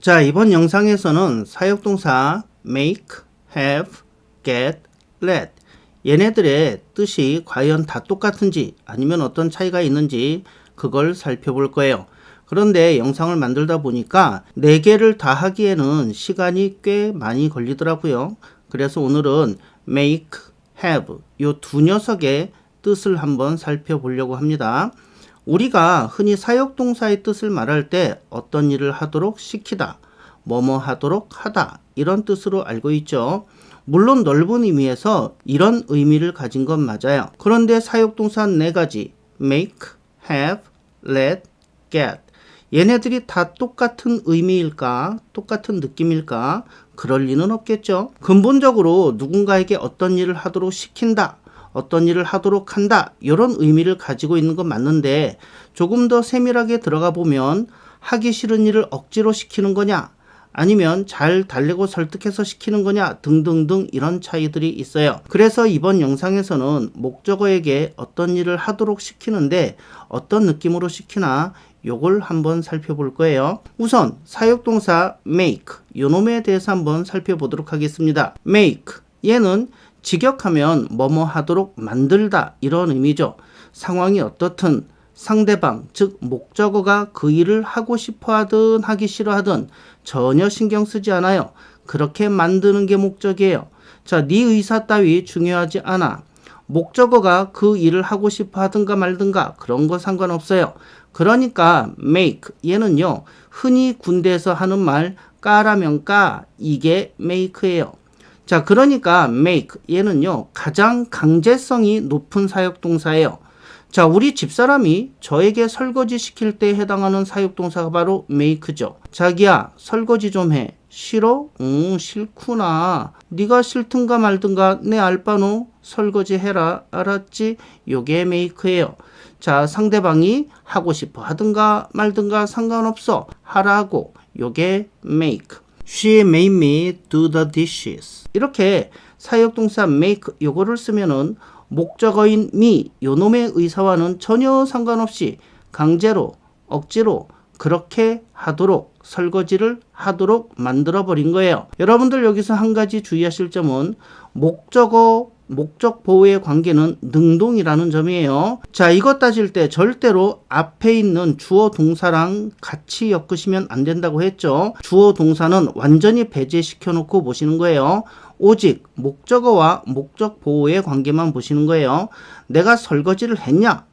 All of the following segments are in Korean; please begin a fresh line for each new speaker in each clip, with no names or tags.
자, 이번 영상에서는 사역동사 make, have, get, let 얘네들의 뜻이 과연 다 똑같은지 아니면 어떤 차이가 있는지 그걸 살펴볼 거예요. 그런데 영상을 만들다 보니까 4개를 다 하기에는 시간이 꽤 많이 걸리더라고요. 그래서 오늘은 make, have 요 두 녀석의 뜻을 한번 살펴보려고 합니다. 우리가 흔히 사역동사의 뜻을 말할 때 어떤 일을 하도록 시키다, 뭐뭐 하도록 하다 이런 뜻으로 알고 있죠. 물론 넓은 의미에서 이런 의미를 가진 건 맞아요. 그런데 사역동사 4가지 make, have, let, get 얘네들이 다 똑같은 의미일까? 똑같은 느낌일까? 그럴 리는 없겠죠. 근본적으로 누군가에게 어떤 일을 하도록 시킨다, 어떤 일을 하도록 한다 이런 의미를 가지고 있는 건 맞는데 조금 더 세밀하게 들어가 보면 하기 싫은 일을 억지로 시키는 거냐 아니면 잘 달래고 설득해서 시키는 거냐 등등등 이런 차이들이 있어요. 그래서 이번 영상에서는 목적어에게 어떤 일을 하도록 시키는데 어떤 느낌으로 시키나 요걸 한번 살펴볼 거예요. 우선 사역동사 make 요놈에 대해서 한번 살펴보도록 하겠습니다. make 얘는 직역하면 뭐뭐 하도록 만들다 이런 의미죠. 상황이 어떻든 상대방 즉 목적어가 그 일을 하고 싶어 하든 하기 싫어 하든 전혀 신경 쓰지 않아요. 그렇게 만드는 게 목적이에요. 자, 네 의사 따위 중요하지 않아. 목적어가 그 일을 하고 싶어 하든가 말든가 그런 거 상관없어요. 그러니까 make 얘는요 흔히 군대에서 하는 말 까라면 까 이게 make예요. 자, 그러니까 make 얘는요 가장 강제성이 높은 사역동사예요. 자, 우리 집사람이 저에게 설거지 시킬 때 해당하는 사역동사가 바로 make죠. 자기야 설거지 좀 해. 싫어? 싫구나. 네가 싫든가 말든가 내 알바노 설거지 해라. 알았지? 요게 make예요. 자, 상대방이 하고 싶어 하든가 말든가 상관없어. 하라고. 요게 make. She made me do the dishes. 이렇게 사역동사 make 요거를 쓰면은 목적어인 me 요놈의 의사와는 전혀 상관없이 강제로 억지로 그렇게 하도록 설거지를 하도록 만들어 버린 거예요. 여러분들 여기서 한 가지 주의하실 점은 목적어 목적 보호의 관계는 능동이라는 점이에요. 자, 이것 따질 때 절대로 앞에 있는 주어 동사랑 같이 엮으시면 안 된다고 했죠. 주어 동사는 완전히 배제시켜 놓고 보시는 거예요. 오직 목적어와 목적 보호의 관계만 보시는 거예요. 내가 설거지를 했냐?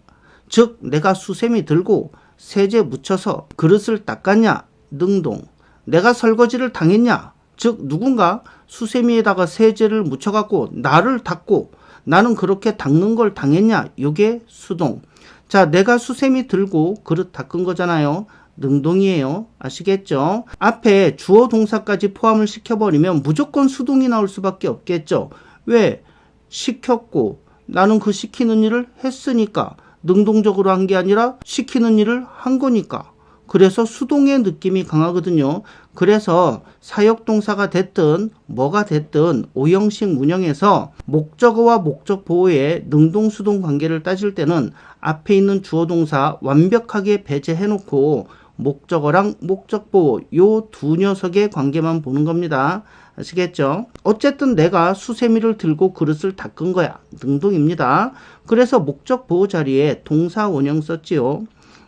즉 내가 수세미 들고 세제 묻혀서 그릇을 닦았냐? 능동. 내가 설거지를 당했냐? 즉 누군가 수세미에다가 세제를 묻혀갖고 나를 닦고 나는 그렇게 닦는 걸 당했냐? 이게 수동. 자, 내가 수세미 들고 그릇 닦은 거잖아요. 능동이에요. 아시겠죠? 앞에 주어 동사까지 포함을 시켜버리면 무조건 수동이 나올 수밖에 없겠죠. 왜? 시켰고 나는 그 시키는 일을 했으니까 능동적으로 한 게 아니라 시키는 일을 한 거니까. 그래서 수동의 느낌이 강하거든요. 그래서 사역동사가 됐든 뭐가 됐든 오형식 문형에서 목적어와 목적 보호의 능동수동 관계를 따질 때는 앞에 있는 주어동사 완벽하게 배제해놓고 목적어랑 목적 보호 요 두 녀석의 관계만 보는 겁니다. 아시겠죠? 어쨌든 내가 수세미를 들고 그릇을 닦은 거야. 능동입니다. 그래서 목적 보호 자리에 동사 원형 썼지요.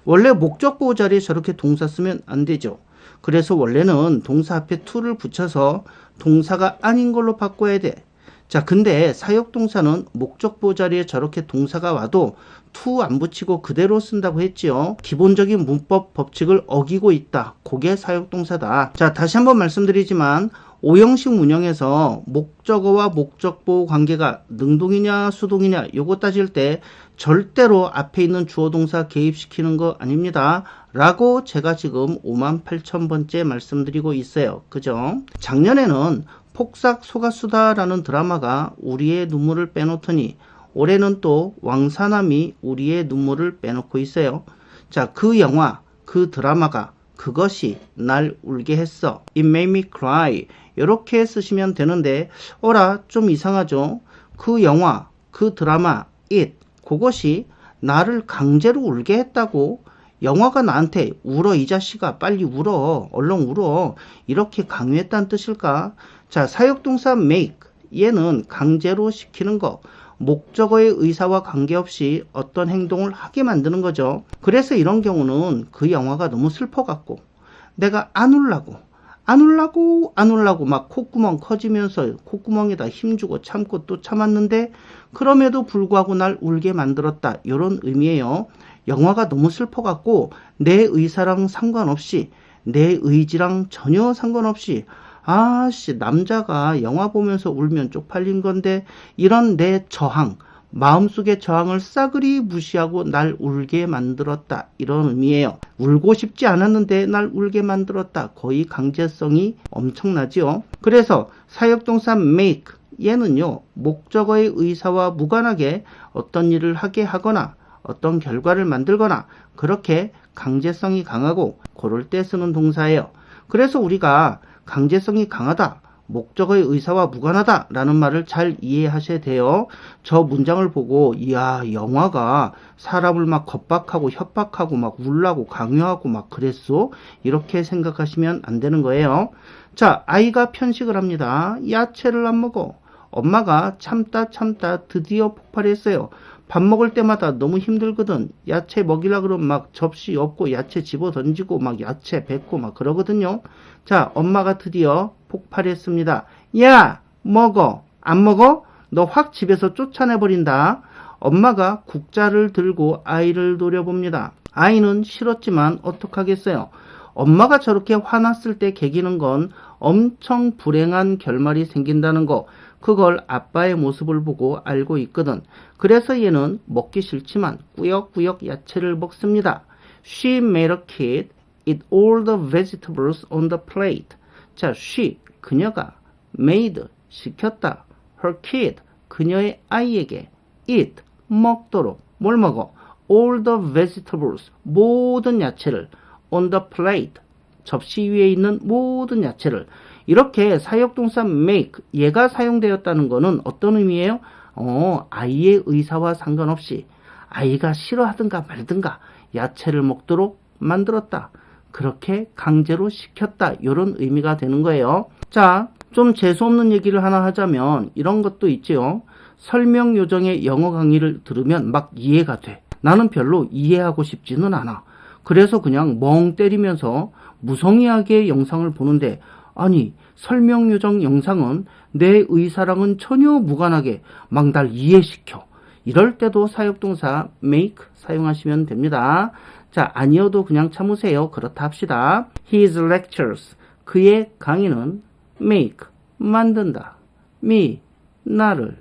원래 목적 보호 자리에 저렇게 동사 쓰면 안 되죠. 그래서 원래는 동사 앞에 to를 붙여서 동사가 아닌 걸로 바꿔야 돼. 자, 근데 사역동사는 목적 보호 자리에 저렇게 동사가 와도 to 안 붙이고 그대로 쓴다고 했지요. 기본적인 문법 법칙을 어기고 있다. 그게 사역동사다. 자, 다시 한번 말씀드리지만 오형식 문형에서 목적어와 목적 보호 관계가 능동이냐 수동이냐 요거 따질 때 절대로 앞에 있는 주어 동사 개입시키는 거 아닙니다. 라고 제가 지금 58,000번째 말씀드리고 있어요. 그죠? 작년에는 폭삭 속았수다라는 드라마가 우리의 눈물을 빼놓더니 올해는 또 왕사남이 우리의 눈물을 빼놓고 있어요. 자, 그 영화, 그 드라마가 그것이 날 울게 했어. It made me cry. 이렇게 쓰시면 되는데 어라 좀 이상하죠. 그 영화, 그 드라마, it 그것이 나를 강제로 울게 했다고 영화가 나한테 울어 이 자식아 빨리 울어 얼른 울어 이렇게 강요했다는 뜻일까? 자, 사역동사 make 얘는 강제로 시키는 거 목적어의 의사와 관계없이 어떤 행동을 하게 만드는 거죠. 그래서 이런 경우는 그 영화가 너무 슬퍼갖고 내가 안 울라고 막 콧구멍 커지면서 콧구멍에다 힘주고 참고 또 참았는데 그럼에도 불구하고 날 울게 만들었다. 이런 의미예요. 영화가 너무 슬퍼갖고 내 의사랑 상관없이 내 의지랑 전혀 상관없이 아씨 남자가 영화 보면서 울면 쪽팔린 건데 이런 내 저항 마음속의 저항을 싸그리 무시하고 날 울게 만들었다. 이런 의미예요. 울고 싶지 않았는데 날 울게 만들었다. 거의 강제성이 엄청나지요. 그래서 사역동사 make 얘는요. 목적어의 의사와 무관하게 어떤 일을 하게 하거나 어떤 결과를 만들거나 그렇게 강제성이 강하고 그럴 때 쓰는 동사예요. 그래서 우리가 강제성이 강하다. 목적어의 의사와 무관하다 라는 말을 잘 이해하셔야 돼요. 저 문장을 보고 이야 영화가 사람을 막 겁박하고 협박하고 막 울라고 강요하고 막 그랬어? 이렇게 생각하시면 안 되는 거예요. 자, 아이가 편식을 합니다. 야채를 안 먹어. 엄마가 참다 드디어 폭발했어요. 밥 먹을 때마다 너무 힘들거든. 야채 먹이려 그러면 막 접시 없고 야채 집어 던지고 막 야채 뱉고 막 그러거든요. 자, 엄마가 드디어 폭발했습니다. 야, 먹어. 안 먹어? 너 확 집에서 쫓아내버린다. 엄마가 국자를 들고 아이를 노려봅니다. 아이는 싫었지만 어떡하겠어요. 엄마가 저렇게 화났을 때 개기는 건 엄청 불행한 결말이 생긴다는 거. 그걸 아빠의 모습을 보고 알고 있거든. 그래서 얘는 먹기 싫지만 꾸역꾸역 야채를 먹습니다. She made a kid eat all the vegetables on the plate. 자, she, 그녀가 made, 시켰다. her kid, 그녀의 아이에게 eat, 먹도록. 뭘 먹어? all the vegetables, 모든 야채를 on the plate, 접시 위에 있는 모든 야채를. 이렇게 사역동사 make, 얘가 사용되었다는 것은 어떤 의미예요? 아이의 의사와 상관없이 아이가 싫어하든가 말든가 야채를 먹도록 만들었다. 그렇게 강제로 시켰다. 이런 의미가 되는 거예요. 자, 좀 재수없는 얘기를 하나 하자면 이런 것도 있죠. 설명 요정의 영어 강의를 들으면 막 이해가 돼. 나는 별로 이해하고 싶지는 않아. 그래서 그냥 멍 때리면서 무성의하게 영상을 보는데 아니 설명 요정 영상은 내 의사랑은 전혀 무관하게 막 날 이해시켜. 이럴 때도 사역동사 make 사용하시면 됩니다. 자, 아니어도 그냥 참으세요. 그렇다 합시다. His lectures, 그의 강의는 make, 만든다. me, 나를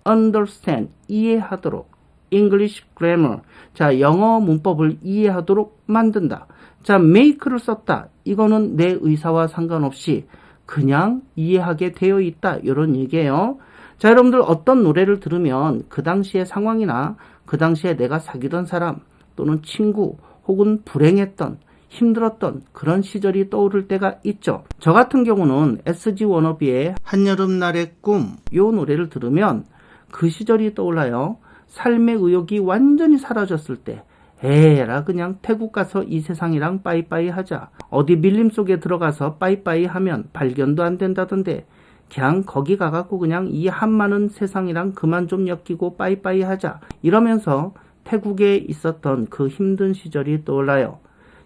understand, 이해하도록. English grammar, 자, 영어 문법을 이해하도록 만든다. 자, make를 썼다. 이거는 내 의사와 상관없이 그냥 이해하게 되어 있다. 이런 얘기예요. 자, 여러분들 어떤 노래를 들으면 그 당시의 상황이나 그 당시에 내가 사귀던 사람 또는 친구 혹은 불행했던 힘들었던 그런 시절이 떠오를 때가 있죠. 저 같은 경우는 SG 워너비의 한여름날의 꿈 이 노래를 들으면 그 시절이 떠올라요. 삶의 의욕이 완전히 사라졌을 때 에라 그냥 태국 가서 이 세상이랑 빠이빠이 하자. 어디 밀림 속에 들어가서 빠이빠이 하면 발견도 안 된다던데 그냥 거기 가갖고 그냥 이 한많은 세상이랑 그만 좀 엮이고 빠이빠이 하자. 이러면서 태국에 있었던 그 힘든 시절이 떠올라요.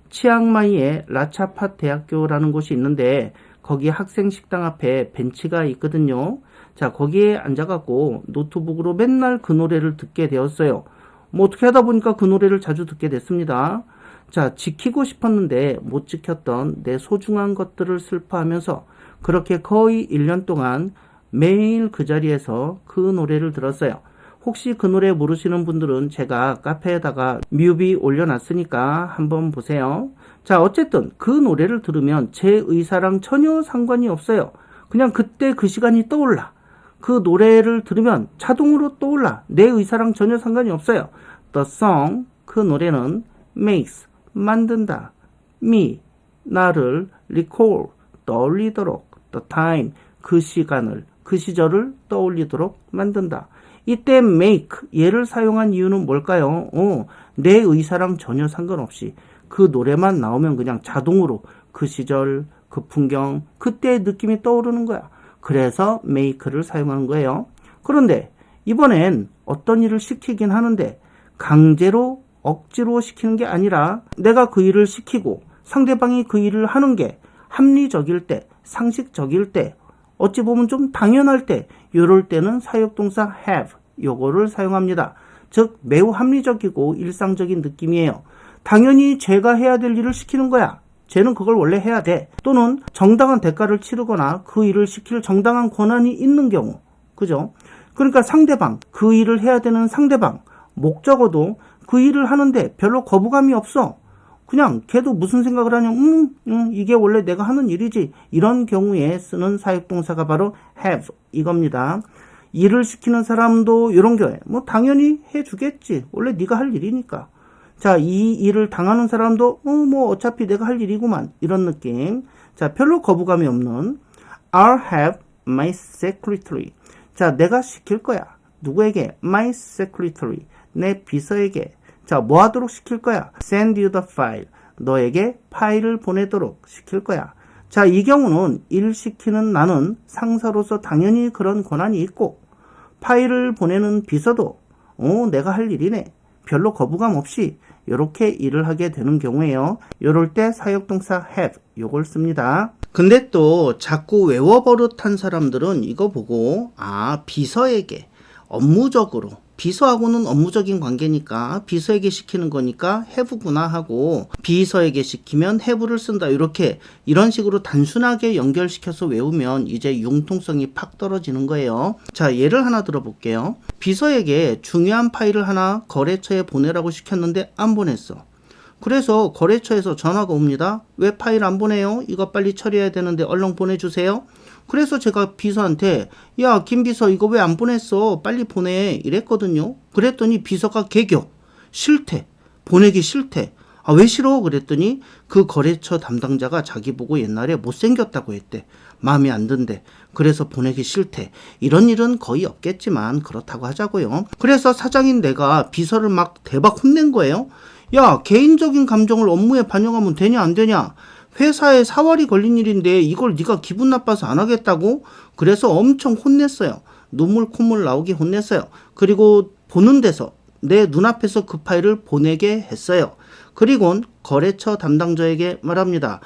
치앙마이에 라차팟 대학교라는 곳이 있는데 거기 학생 식당 앞에 벤치가 있거든요. 자, 거기에 앉아갖고 노트북으로 맨날 그 노래를 듣게 되었어요. 뭐 어떻게 하다 보니까 그 노래를 자주 듣게 됐습니다. 자, 지키고 싶었는데 못 지켰던 내 소중한 것들을 슬퍼하면서 그렇게 거의 1년 동안 매일 그 자리에서 그 노래를 들었어요. 혹시 그 노래 모르시는 분들은 제가 카페에다가 뮤비 올려놨으니까 한번 보세요. 자, 어쨌든 그 노래를 들으면 제 의사랑 전혀 상관이 없어요. 그냥 그때 그 시간이 떠올라. 그 노래를 들으면 자동으로 떠올라. 내 의사랑 전혀 상관이 없어요. The song, 그 노래는 makes, 만든다. me, 나를 recall, 떠올리도록. The time, 그 시간을, 그 시절을 떠올리도록 만든다. 이때 make 얘를 사용한 이유는 뭘까요? 내 의사랑 전혀 상관없이 그 노래만 나오면 그냥 자동으로 그 시절, 그 풍경, 그때의 느낌이 떠오르는 거야. 그래서 make를 사용하는 거예요. 그런데 이번엔 어떤 일을 시키긴 하는데 강제로 억지로 시키는 게 아니라 내가 그 일을 시키고 상대방이 그 일을 하는 게 합리적일 때, 상식적일 때, 어찌 보면 좀 당연할 때, 이럴 때는 사역동사 have 요거를 사용합니다. 즉 매우 합리적이고 일상적인 느낌이에요. 당연히 제가 해야 될 일을 시키는 거야. 쟤는 그걸 원래 해야 돼. 또는 정당한 대가를 치르거나 그 일을 시킬 정당한 권한이 있는 경우. 그죠? 그러니까 상대방, 그 일을 해야 되는 상대방, 목적어도 그 일을 하는데 별로 거부감이 없어. 그냥 걔도 무슨 생각을 하냐면 이게 원래 내가 하는 일이지. 이런 경우에 쓰는 사역동사가 바로 have 이겁니다. 일을 시키는 사람도 이런 경우에 뭐 당연히 해주겠지. 원래 네가 할 일이니까. 자, 이 일을 당하는 사람도 뭐 어차피 내가 할 일이구만. 이런 느낌. 자, 별로 거부감이 없는 I'll have my secretary. 자, 내가 시킬 거야. 누구에게? My secretary. 내 비서에게. 자, 뭐 하도록 시킬 거야? Send you the file. 너에게 파일을 보내도록 시킬 거야. 자, 이 경우는 일 시키는 나는 상사로서 당연히 그런 권한이 있고 파일을 보내는 비서도 내가 할 일이네. 별로 거부감 없이 이렇게 일을 하게 되는 경우에요. 이럴 때 사역동사 have 요걸 씁니다. 근데 또 자꾸 외워버릇한 사람들은 이거 보고 비서에게 업무적으로 비서하고는 업무적인 관계니까 비서에게 시키는 거니까 have구나 하고 비서에게 시키면 have를 쓴다. 이런 식으로 단순하게 연결시켜서 외우면 이제 융통성이 팍 떨어지는 거예요. 자, 예를 하나 들어볼게요. 비서에게 중요한 파일을 하나 거래처에 보내라고 시켰는데 안 보냈어. 그래서 거래처에서 전화가 옵니다. 왜 파일 안 보내요? 이거 빨리 처리해야 되는데 얼른 보내주세요. 그래서 제가 비서한테 야, 김 비서 이거 왜 안 보냈어? 빨리 보내. 이랬거든요. 그랬더니 비서가 개겨. 싫대. 보내기 싫대. 왜 싫어? 그랬더니 그 거래처 담당자가 자기 보고 옛날에 못생겼다고 했대. 마음에 안 든대. 그래서 보내기 싫대. 이런 일은 거의 없겠지만 그렇다고 하자고요. 그래서 사장인 내가 비서를 막 대박 혼낸 거예요. 야, 개인적인 감정을 업무에 반영하면 되냐 안 되냐? 회사에 사활이 걸린 일인데 이걸 네가 기분 나빠서 안 하겠다고? 그래서 엄청 혼냈어요. 눈물 콧물 나오게 혼냈어요. 그리고 보는 데서 내 눈앞에서 그 파일을 보내게 했어요. 그리고 거래처 담당자에게 말합니다.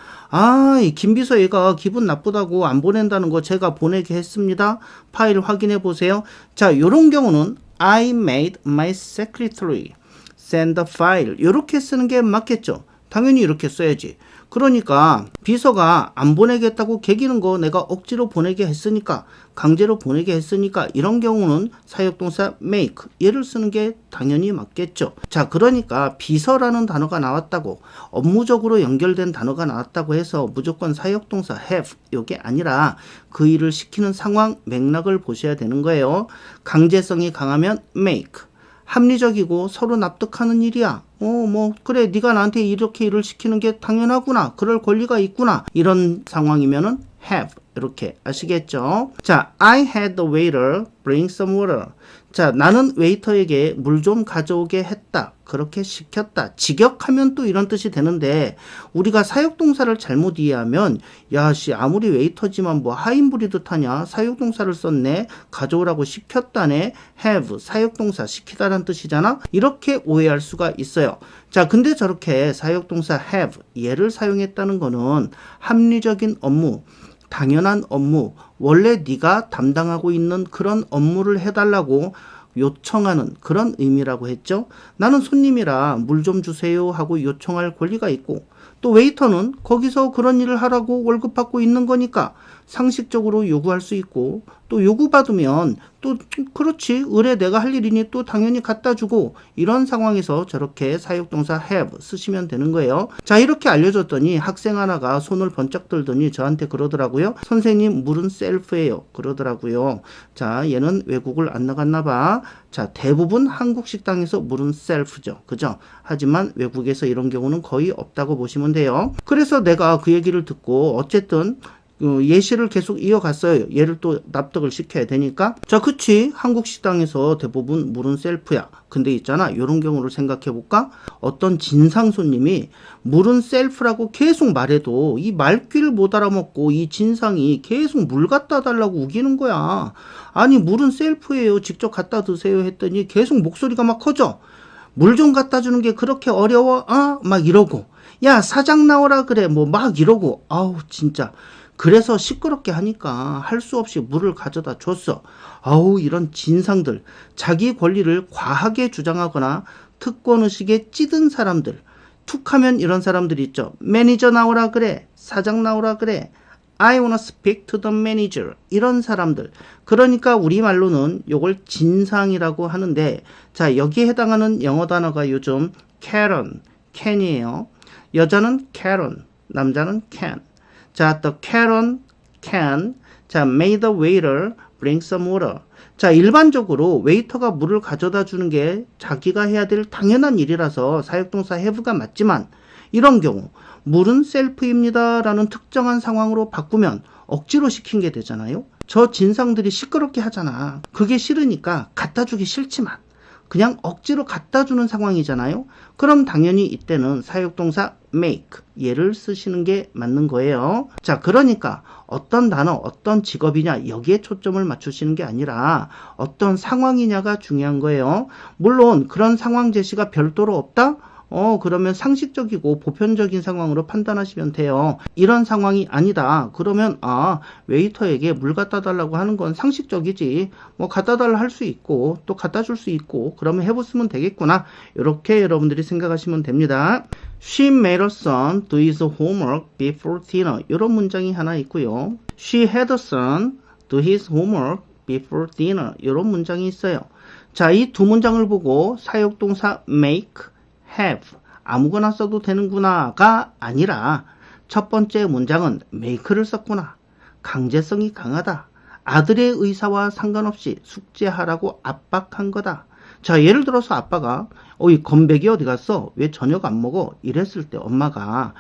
이 김비서 얘가 기분 나쁘다고 안 보낸다는 거 제가 보내게 했습니다. 파일 확인해 보세요. 자, 요런 경우는 I made my secretary send the file 이렇게 쓰는 게 맞겠죠. 당연히 이렇게 써야지. 그러니까 비서가 안 보내겠다고 개기는 거 내가 억지로 보내게 했으니까 강제로 보내게 했으니까 이런 경우는 사역동사 make 얘를 쓰는 게 당연히 맞겠죠. 자, 그러니까 비서라는 단어가 나왔다고 업무적으로 연결된 단어가 나왔다고 해서 무조건 사역동사 have 이게 아니라 그 일을 시키는 상황 맥락을 보셔야 되는 거예요. 강제성이 강하면 make 합리적이고 서로 납득하는 일이야. 그래, 네가 나한테 이렇게 일을 시키는 게 당연하구나. 그럴 권리가 있구나. 이런 상황이면은 have 이렇게 아시겠죠? 자, I had the waiter bring some water. 자, 나는 웨이터에게 물 좀 가져오게 했다. 그렇게 시켰다. 직역하면 또 이런 뜻이 되는데 우리가 사역동사를 잘못 이해하면 야씨 아무리 웨이터지만 뭐 하인부리듯 하냐. 사역동사를 썼네. 가져오라고 시켰다네. have 사역동사 시키다란 뜻이잖아. 이렇게 오해할 수가 있어요. 자, 근데 저렇게 사역동사 have 얘를 사용했다는 거는 합리적인 업무, 당연한 업무, 원래 네가 담당하고 있는 그런 업무를 해달라고 요청하는 그런 의미라고 했죠. 나는 손님이라 물 좀 주세요 하고 요청할 권리가 있고 또 웨이터는 거기서 그런 일을 하라고 월급 받고 있는 거니까 상식적으로 요구할 수 있고 또 요구받으면 또 그렇지 의뢰 내가 할 일이니 또 당연히 갖다 주고 이런 상황에서 저렇게 사역동사 have 쓰시면 되는 거예요. 자, 이렇게 알려줬더니 학생 하나가 손을 번쩍 들더니 저한테 그러더라고요. 선생님 물은 셀프예요. 그러더라고요. 자, 얘는 외국을 안 나갔나 봐. 자, 대부분 한국 식당에서 물은 셀프죠. 그죠? 하지만 외국에서 이런 경우는 거의 없다고 보시면 돼요. 그래서 내가 그 얘기를 듣고 어쨌든 예시를 계속 이어갔어요. 얘를 또 납득을 시켜야 되니까. 자, 그치. 한국 식당에서 대부분 물은 셀프야. 근데 있잖아. 이런 경우를 생각해 볼까? 어떤 진상 손님이 물은 셀프라고 계속 말해도 이 말귀를 못 알아먹고 이 진상이 계속 물 갖다 달라고 우기는 거야. 아니, 물은 셀프예요. 직접 갖다 드세요 했더니 계속 목소리가 막 커져. 물 좀 갖다 주는 게 그렇게 어려워? 막 이러고. 야, 사장 나오라 그래. 뭐 막 이러고. 아우, 진짜. 그래서 시끄럽게 하니까 할 수 없이 물을 가져다 줬어. 아우, 이런 진상들. 자기 권리를 과하게 주장하거나 특권의식에 찌든 사람들. 툭하면 이런 사람들 있죠. 매니저 나오라 그래. 사장 나오라 그래. I wanna speak to the manager. 이런 사람들. 그러니까 우리말로는 요걸 진상이라고 하는데, 자, 여기에 해당하는 영어 단어가 요즘 Karen, can이에요. 여자는 Karen, 남자는 can. 자, the Karen can. 자, may the waiter bring some water. 자, 일반적으로 웨이터가 물을 가져다 주는 게 자기가 해야 될 당연한 일이라서 사역동사 have가 맞지만, 이런 경우 물은 셀프입니다 라는 특정한 상황으로 바꾸면 억지로 시킨 게 되잖아요. 저 진상들이 시끄럽게 하잖아. 그게 싫으니까 갖다 주기 싫지만 그냥 억지로 갖다 주는 상황이잖아요. 그럼 당연히 이때는 사역동사 make, 얘를 쓰시는 게 맞는 거예요. 자, 그러니까 어떤 단어, 어떤 직업이냐 여기에 초점을 맞추시는 게 아니라 어떤 상황이냐가 중요한 거예요. 물론 그런 상황 제시가 별도로 없다? 그러면 상식적이고 보편적인 상황으로 판단하시면 돼요. 이런 상황이 아니다. 그러면, 웨이터에게 물 갖다 달라고 하는 건 상식적이지. 뭐, 갖다 달라 할 수 있고, 또 갖다 줄 수 있고, 그러면 해보시면 되겠구나. 이렇게 여러분들이 생각하시면 됩니다. She made her son do his homework before dinner. 이런 문장이 하나 있고요. She had her son do his homework before dinner. 이런 문장이 있어요. 자, 이 두 문장을 보고 사역동사 make, have 아무거나 써도 되는구나가 아니라 첫 번째 문장은 make를 썼구나. 강제성이 강하다. 아들의 의사와 상관없이 숙제하라고 압박한 거다. 자, 예를 들어서 아빠가 이 건배기 어디 갔어? 왜 저녁 안 먹어? 이랬을 때 엄마가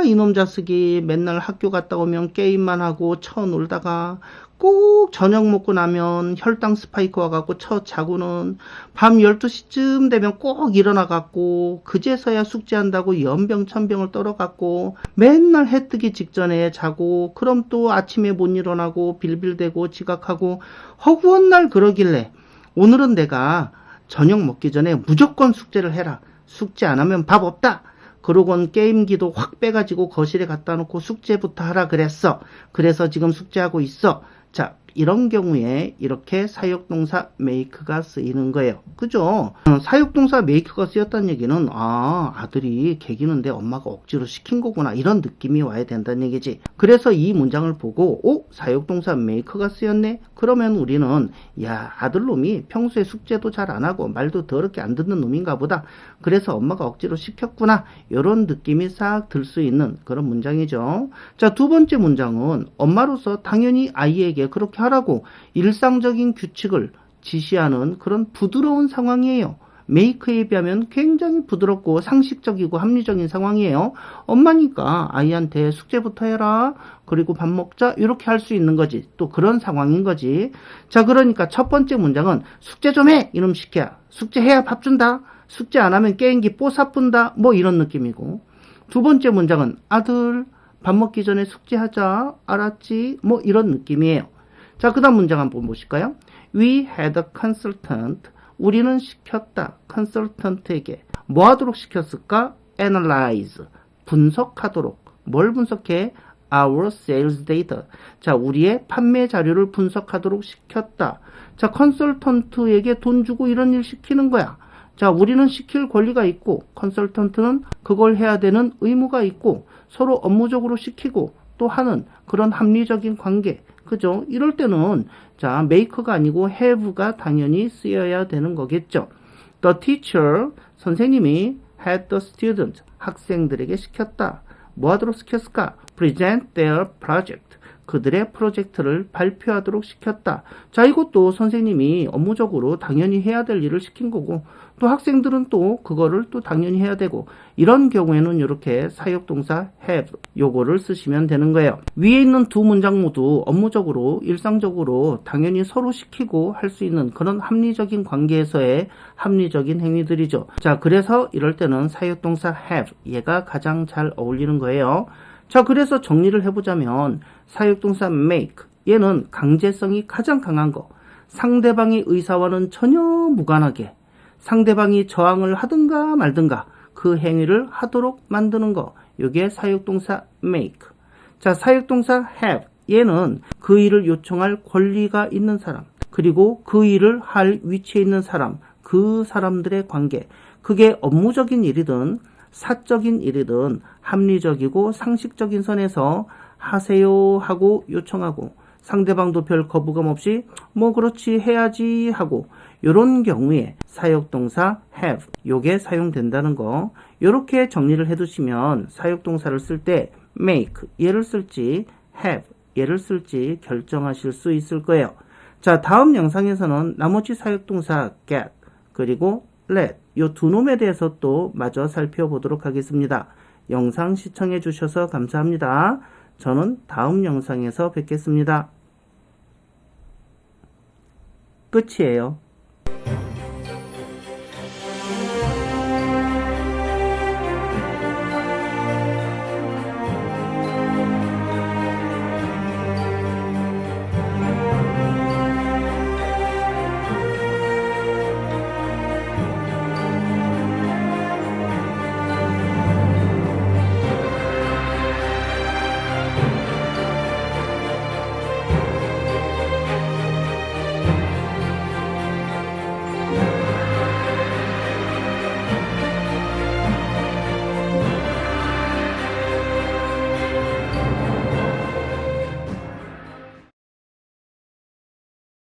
이놈 자식이 맨날 학교 갔다 오면 게임만 하고 쳐놀다가 꼭 저녁 먹고 나면 혈당 스파이크 와갖고 자고는 밤 12시쯤 되면 꼭 일어나갖고 그제서야 숙제한다고 연병천병을 떨어갖고 맨날 해 뜨기 직전에 자고 그럼 또 아침에 못 일어나고 빌빌대고 지각하고 허구한 날 그러길래 오늘은 내가 저녁 먹기 전에 무조건 숙제를 해라. 숙제 안 하면 밥 없다. 그러곤 게임기도 확 빼가지고 거실에 갖다 놓고 숙제부터 하라 그랬어. 그래서 지금 숙제하고 있어. 자, 이런 경우에 이렇게 사역동사 make가 쓰이는 거예요. 그죠? 사역동사 make가 쓰였다는 얘기는 아들이 개기는데 엄마가 억지로 시킨 거구나 이런 느낌이 와야 된다는 얘기지. 그래서 이 문장을 보고 사역동사 make가 쓰였네? 그러면 우리는 아들놈이 평소에 숙제도 잘 안 하고 말도 더럽게 안 듣는 놈인가 보다. 그래서 엄마가 억지로 시켰구나. 이런 느낌이 싹 들 수 있는 그런 문장이죠. 자, 두 번째 문장은 엄마로서 당연히 아이에게 그렇게 하라고 일상적인 규칙을 지시하는 그런 부드러운 상황이에요. make에 비하면 굉장히 부드럽고 상식적이고 합리적인 상황이에요. 엄마니까 아이한테 숙제부터 해라. 그리고 밥 먹자. 이렇게 할 수 있는 거지. 또 그런 상황인 거지. 자, 그러니까 첫 번째 문장은 숙제 좀 해. 이놈 시키야. 숙제해야 밥 준다. 숙제 안 하면 게임기 뽀사뿐다. 뭐 이런 느낌이고. 두 번째 문장은 아들 밥 먹기 전에 숙제하자. 알았지? 뭐 이런 느낌이에요. 자, 그 다음 문장 한번 보실까요? We had a consultant. 우리는 시켰다. consultant에게. 뭐 하도록 시켰을까? analyze. 분석하도록. 뭘 분석해? our sales data. 자, 우리의 판매 자료를 분석하도록 시켰다. 자, 컨설턴트에게 돈 주고 이런 일 시키는 거야. 자, 우리는 시킬 권리가 있고 컨설턴트는 그걸 해야 되는 의무가 있고 서로 업무적으로 시키고 또 하는 그런 합리적인 관계. 그죠? 이럴 때는 자, make가 아니고 have가 당연히 쓰여야 되는 거겠죠. The teacher, 선생님이 had the student, 학생들에게 시켰다. 뭐 하도록 시켰을까? present their project. 그들의 프로젝트를 발표하도록 시켰다. 자, 이것도 선생님이 업무적으로 당연히 해야 될 일을 시킨 거고 또 학생들은 또 그거를 또 당연히 해야 되고, 이런 경우에는 이렇게 사역동사 have 요거를 쓰시면 되는 거예요. 위에 있는 두 문장 모두 업무적으로 일상적으로 당연히 서로 시키고 할 수 있는 그런 합리적인 관계에서의 합리적인 행위들이죠. 자, 그래서 이럴 때는 사역동사 have 얘가 가장 잘 어울리는 거예요. 자, 그래서 정리를 해보자면 사역동사 make 얘는 강제성이 가장 강한 거, 상대방의 의사와는 전혀 무관하게 상대방이 저항을 하든가 말든가 그 행위를 하도록 만드는 거, 이게 사역동사 make. 자, 사역동사 have 얘는 그 일을 요청할 권리가 있는 사람, 그리고 그 일을 할 위치에 있는 사람, 그 사람들의 관계, 그게 업무적인 일이든 사적인 일이든 합리적이고 상식적인 선에서 하세요 하고 요청하고, 상대방도 별 거부감 없이 뭐 그렇지 해야지 하고, 이런 경우에 사역동사 have 요게 사용된다는 거, 이렇게 정리를 해두시면 사역동사를 쓸 때 make 얘를 쓸지 have 얘를 쓸지 결정하실 수 있을 거예요. 자, 다음 영상에서는 나머지 사역동사 get 그리고 let 요 두 놈에 대해서 또 마저 살펴보도록 하겠습니다. 영상 시청해 주셔서 감사합니다. 저는 다음 영상에서 뵙겠습니다. 끝이에요.